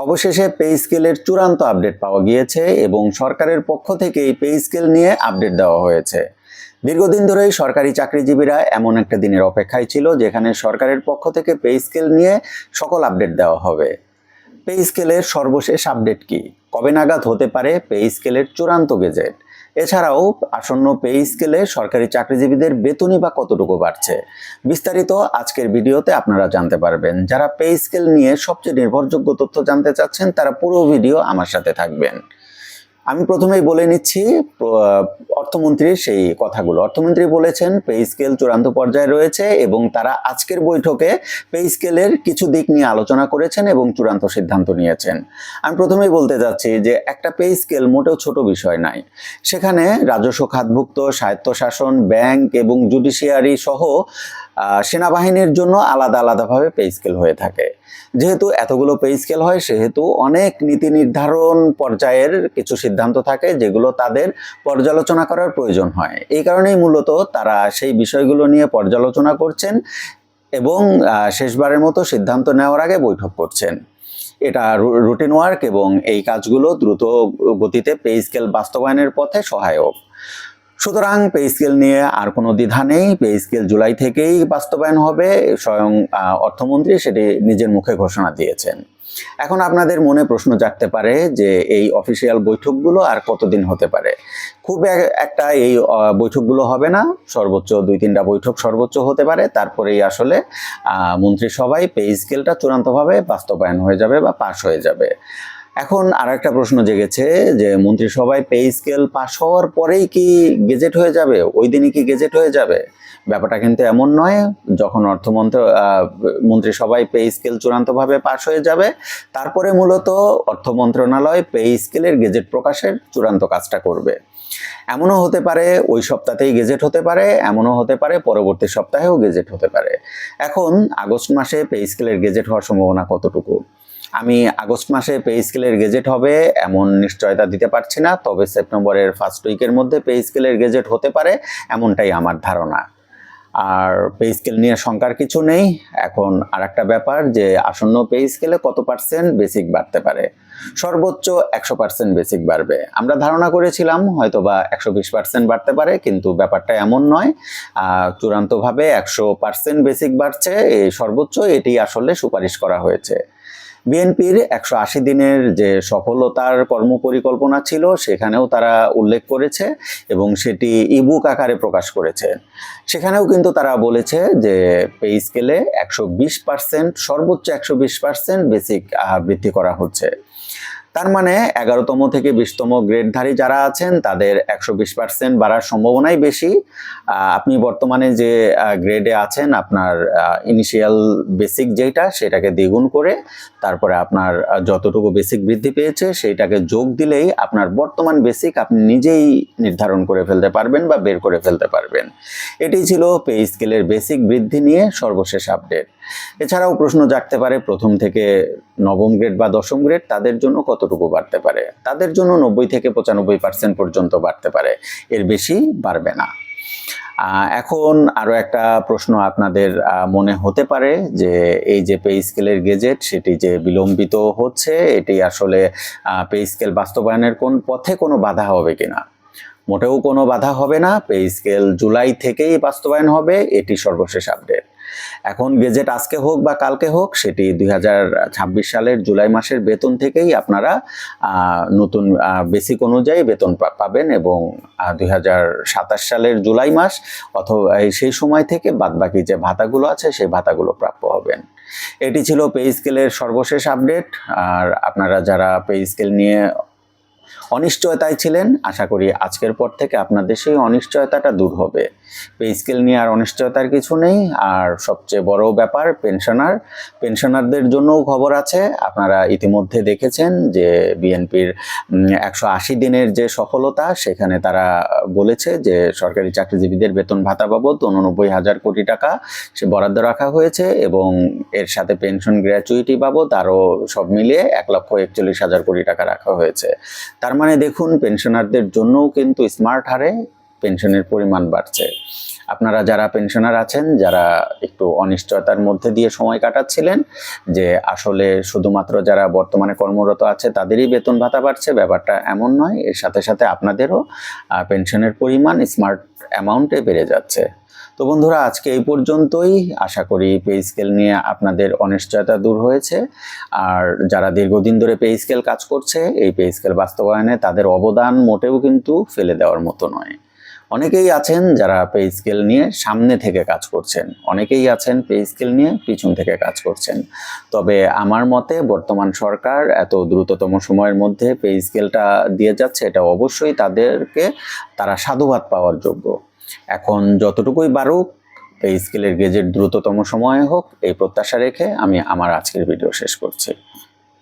অবশেষে পে স্কেলের চূড়ান্ত আপডেট পাওয়া গিয়েছে এবং সরকারের পক্ষ থেকে এই পে স্কেল নিয়ে আপডেট দেওয়া হয়েছে। দীর্ঘদিন ধরেই সরকারি চাকরিজীবীরা এমন একটা দিনের অপেক্ষায় ছিল যেখানে সরকারের পক্ষ থেকে পে স্কেল নিয়ে সকল আপডেট দেওয়া হবে। পে স্কেলের সর্বশেষ আপডেট কি? কবে নাগাদ হতে পারে পে স্কেলের চূড়ান্ত গেজেট? এছাড়াও আসন্ন পে স্কেলে সরকারি চাকরিজীবীদের বেতনই বা কতটুকু বাড়ছে? বিস্তারিত আজকের ভিডিওতে আপনারা জানতে পারবেন। যারা পে স্কেল নিয়ে সবচেয়ে নির্ভরযোগ্য তথ্য জানতে চাচ্ছেন তারা পুরো ভিডিও আমার সাথে থাকবেন। আমি প্রথমেই বলে নিচ্ছি অর্থমন্ত্রীর সেই কথাগুলো। অর্থমন্ত্রী বলেছেন পে স্কেল চূড়ান্ত পর্যায়ে রয়েছে এবং তারা আজকের বৈঠকে পে স্কেলের কিছু দিক নিয়ে আলোচনা করেছেন এবং চূড়ান্ত সিদ্ধান্ত নিয়েছেন। আমি প্রথমেই বলতে যাচ্ছি যে একটা পে স্কেল মোটেও ছোট বিষয় নয়। সেখানে রাজস্ব খাতভুক্ত, স্বায়ত্তশাসন, ব্যাংক এবং জুডিশিয়ারি সহ সেনাবাহিনীর জন্য আলাদা আলাদাভাবে পে স্কেল হয়ে থাকে। যেহেতু এতগুলো পে স্কেল হয় সেহেতু অনেক নীতি নির্ধারণ পর্যায়ের কিছু সিদ্ধান্ত থাকে যেগুলো তাদের পর্যালোচনা করার প্রয়োজন হয়। এই কারণেই মূলত তারা সেই বিষয়গুলো নিয়ে পর্যালোচনা করছেন এবং শেষবারের মতো সিদ্ধান্ত নেওয়ার আগে বৈঠক করছেন। এটা রুটিন ওয়ার্ক এবং এই কাজগুলো দ্রুত গতিতে পে স্কেল বাস্তবায়নের পথে সহায়ক। সুতরাং পে স্কেল নিয়ে আর কোনো দ্বিধা নেই। পে স্কেল জুলাই থেকেই বাস্তবায়ন হবে, স্বয়ং অর্থমন্ত্রী সেটি নিজের মুখে ঘোষণা দিয়েছেন। এখন আপনাদের মনে প্রশ্ন জাগতে পারে যে এই অফিসিয়াল বৈঠকগুলো আর কতদিন হতে পারে? খুব একটা এই বৈঠকগুলো হবে না, সর্বোচ্চ 2-3টা বৈঠক সর্বোচ্চ হতে পারে, তারপরেই আসলে মন্ত্রিসভায় পে স্কেলটা চূড়ান্তভাবে বাস্তবায়ন হয়ে যাবে বা পাশ হয়ে যাবে। এখন আর একটা প্রশ্ন জেগেছে যে মন্ত্রিসভায় পে স্কেল পাশ হওয়ার পরেই কি গেজেট হয়ে যাবে? ওই দিনই কি গেজেট হয়ে যাবে? ব্যাপারটা কিন্তু এমন নয়। যখন মন্ত্রিসভায় পে স্কেল চূড়ান্তভাবে পাশ হয়ে যাবে তারপরে মূলত অর্থ মন্ত্রণালয় পে স্কেলের গেজেট প্রকাশের চূড়ান্ত কাজটা করবে। এমনও হতে পারে ওই সপ্তাহতেই গেজেট হতে পারে, এমনও হতে পারে পরবর্তী সপ্তাহেও গেজেট হতে পারে। এখন আগস্ট মাসে পে স্কেলের গেজেট হওয়ার সম্ভাবনা কতটুকু? আমি আগস্ট মাসে পে স্কেলের গেজেট হবে এমন নিশ্চয়তা দিতে পারছি না, তবে সেপ্টেম্বরের ফার্স্ট উইকের মধ্যে পে স্কেলের গেজেট হতে পারে এমনটাই আমার ধারণা। আর পে স্কেল নিয়ে শঙ্কার কিছু নেই। এখন আর একটা ব্যাপার যে আসন্ন পে স্কেলে কত পার্সেন্ট বেসিক বাড়তে পারে? সর্বোচ্চ 100% বেসিক বাড়বে। আমরা ধারণা করেছিলাম হয়তো বা 120% বাড়তে পারে, কিন্তু ব্যাপারটা এমন নয়। চূড়ান্তভাবে 100% বেসিক বাড়ছে, এই সর্বোচ্চ এটি আসলে সুপারিশ করা হয়েছে। বিএনপির 180 দিনের যে সফলতার কর্মপরিকল্পনা ছিল সেখানেও তারা উল্লেখ করেছে এবং সেটি ইবুক আকারে প্রকাশ করেছে। সেখানেও কিন্তু তারা বলেছে যে পে স্কেলে 120%, সর্বোচ্চ 120% বেসিক বৃদ্ধি করা হচ্ছে। তার মানে 11তম থেকে 20তম গ্রেডধারী যারা আছেন তাদের 120% বাড়ার সম্ভাবনাই বেশি। আপনি বর্তমানে যে গ্রেডে আছেন আপনার ইনিশিয়াল বেসিক যেটা সেটাকে দ্বিগুণ করে তারপরে আপনার যতটুকু বেসিক বৃদ্ধি পেয়েছে সেইটাকে যোগ দিলেই আপনার বর্তমান বেসিক আপনি নিজেই নির্ধারণ করে ফেলতে পারবেন বা বের করে ফেলতে পারবেন। এটি ছিল পে স্কেলের বেসিক বৃদ্ধি নিয়ে সর্বশেষ আপডেট। এছাড়াও প্রশ্ন জাগতে পারে প্রথম থেকে নবম গ্রেড বা দশম গ্রেড তাদের জন্য কতটুকু বাড়তে পারে? তাদের জন্য 90 থেকে 95% পর্যন্ত বাড়তে পারে, এর বেশি বাড়বে না। এখন আরও একটা প্রশ্ন আপনাদের মনে হতে পারে যে এই যে পে স্কেলের গেজেট সেটি যে বিলম্বিত হচ্ছে এটি আসলে পে স্কেল বাস্তবায়নের কোন পথে কোনো বাধা হবে কিনা? মোটেও কোনো বাধা হবে না। পে স্কেল জুলাই থেকেই বাস্তবায়ন হবে, এটি সর্বশেষ আপডেট। এখন গেজেট আজকে হোক বা কালকে হোক সেটি 2026 সালের জুলাই মাসের বেতন থেকেই আপনারা নতুন বেসিক অনুযায়ী বেতন পাবেন এবং 2027 সালের জুলাই মাস অথবা সেই সময় থেকে বাদবাকি যে ভাতাগুলো আছে সেই ভাতাগুলো প্রাপ্য হবেন। এটি ছিল পে স্কেলের সর্বশেষ আপডেট। আর আপনারা যারা পে স্কেল নিয়ে অনিশ্চয়তায় ছিলেন আশা করি আজকের পর থেকে আপনাদের সেই অনিশ্চয়তাটা দূর হবে। পে স্কেল নিয়ে আর অনিশ্চয়তার কিছু নেই। আর সবচেয়ে বড় ব্যাপার পেনশনারদের জন্যও খবর আছে। আপনারা ইতিমধ্যে দেখেছেন যে বিএনপির 180 দিনের যে সফলতা সেখানে তারা বলেছে যে সরকারি চাকরিজীবীদের বেতন ভাতা বাবদ 89,000 কোটি টাকা সে বরাদ্দ রাখা হয়েছে এবং এর সাথে পেনশন গ্র্যাচুইটি বাবদ আরও সব মিলিয়ে 1,41,000 কোটি টাকা রাখা হয়েছে। তার মানে দেখুন পেনশনারদের জন্যও কিন্তু স্মার্ট হারে পেনশনের পরিমাণ বাড়ছে। আপনারা যারা পেনশনার আছেন, যারা একটু অনিশ্চয়তার মধ্যে দিয়ে সময় কাটাচ্ছিলেন যে আসলে শুধুমাত্র যারা বর্তমানে কর্মরত আছে তাদেরই বেতন ভাতা বাড়ছে, ব্যাপারটা এমন নয়। এর সাথে সাথে আপনাদেরও পেনশনের পরিমাণ স্মার্ট অ্যামাউন্টে বেড়ে যাচ্ছে। তো বন্ধুরা, আজকে এই পর্যন্তই। আশা করি পে স্কেল নিয়ে আপনাদের অনিশ্চয়তা দূর হয়েছে। আর যারা দীর্ঘদিন ধরে পে স্কেল কাজ করছে, এই পে স্কেল বাস্তবায়নে তাদের অবদান মোটেও কিন্তু ফেলে দেওয়ার মতো নয়। অনেকেই আছেন যারা পে স্কেল নিয়ে সামনে থেকে কাজ করছেন, অনেকেই আছেন পে স্কেল নিয়ে পিছন থেকে কাজ করছেন। তবে আমার মতে বর্তমান সরকার এত দ্রুততম সময়ের মধ্যে পে স্কেলটা দিয়ে যাচ্ছে, এটা অবশ্যই তারা সাধুবাদ পাওয়ার যোগ্য। এখন যতটুকুই বাড়ুক, পে স্কেলের গেজেট দ্রুততম সময়ে হোক, এই প্রত্যাশা রেখে আমি আমার আজকের ভিডিও শেষ করছি।